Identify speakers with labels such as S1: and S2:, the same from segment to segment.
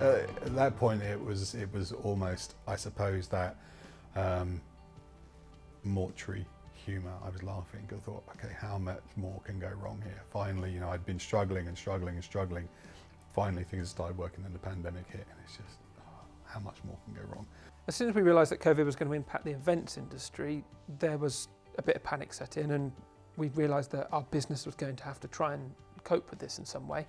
S1: At that point, it was almost, I suppose, that mortuary humour. I was laughing. I thought, okay, how much more can go wrong here? Finally, you know, I'd been struggling and struggling and struggling. Finally, things started working, and the pandemic hit, and it's just, how much more can go wrong?
S2: As soon as we realised that COVID was going to impact the events industry, there was a bit of panic set in, and we realised that our business was going to have to try and cope with this in some way.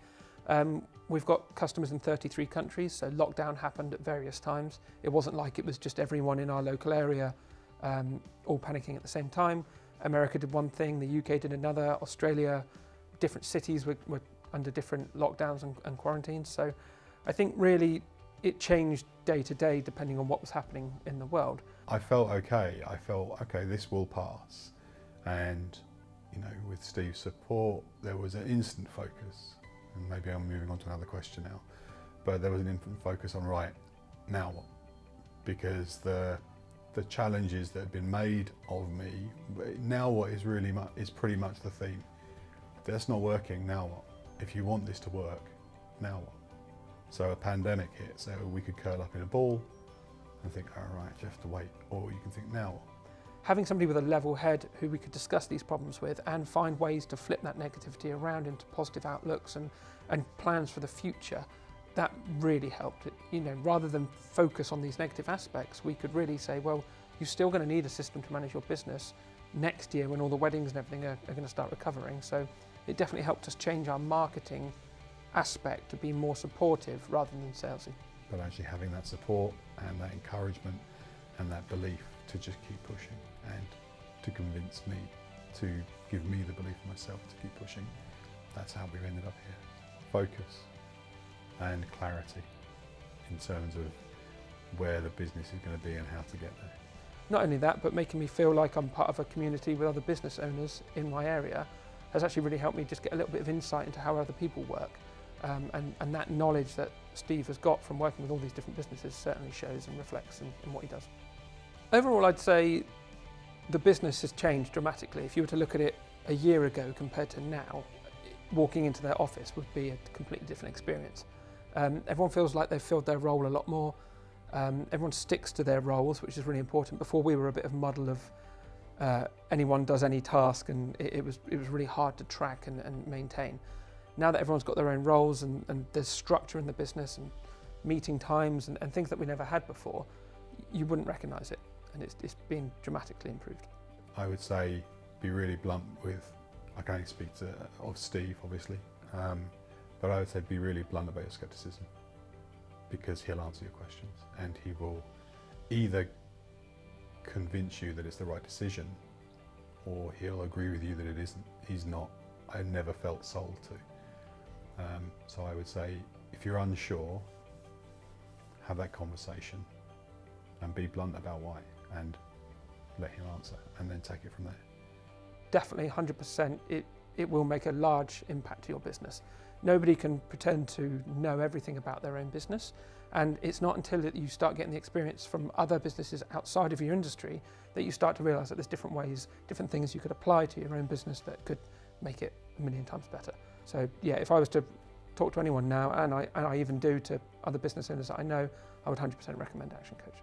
S2: We've got customers in 33 countries, so lockdown happened at various times. It wasn't like it was just everyone in our local area all panicking at the same time. America did one thing, the UK did another, Australia, different cities were under different lockdowns and quarantines. So I think really it changed day to day depending on what was happening in the world.
S1: I felt okay. I felt, okay, this will pass. And, you know, with Steve's support, there was an instant focus. And maybe I'm moving on to another question now. But there was an instant focus on, right, now what? Because the challenges that had been made of me, now what is really is pretty much the theme. If that's not working, now what? If you want this to work, now what? So a pandemic hit, so we could curl up in a ball and think, all right, you have to wait. Or you can think, now what?
S2: Having somebody with a level head who we could discuss these problems with and find ways to flip that negativity around into positive outlooks and plans for the future, that really helped. You know, rather than focus on these negative aspects, we could really say, well, you're still going to need a system to manage your business next year when all the weddings and everything are going to start recovering. So it definitely helped us change our marketing aspect to be more supportive rather than salesy.
S1: But actually having that support and that encouragement and that belief to just keep pushing and to convince me, to give me the belief in myself to keep pushing. That's how we've ended up here. Focus and clarity in terms of where the business is going to be and how to get there.
S2: Not only that, but making me feel like I'm part of a community with other business owners in my area has actually really helped me just get a little bit of insight into how other people work. And that knowledge that Steve has got from working with all these different businesses certainly shows and reflects in what he does. Overall, I'd say the business has changed dramatically. If you were to look at it a year ago compared to now, walking into their office would be a completely different experience. Everyone feels like they've filled their role a lot more. Everyone sticks to their roles, which is really important. Before, we were a bit of a muddle of anyone does any task, and it was really hard to track and maintain. Now that everyone's got their own roles and there's structure in the business and meeting times and things that we never had before, you wouldn't recognise it, and it's been dramatically improved.
S1: I would say be really blunt with, I can only speak of Steve obviously, but I would say be really blunt about your scepticism, because he'll answer your questions and he will either convince you that it's the right decision or he'll agree with you that it isn't. He's not, I never felt sold to. So I would say if you're unsure, have that conversation and be blunt about why and let him answer and then take it from there.
S2: Definitely 100%, it will make a large impact to your business. Nobody can pretend to know everything about their own business, and it's not until that you start getting the experience from other businesses outside of your industry that you start to realise that there's different ways, different things you could apply to your own business that could make it a million times better. So yeah, if I was to talk to anyone now, and I even do to other business owners that I know, I would 100% recommend Action Coach.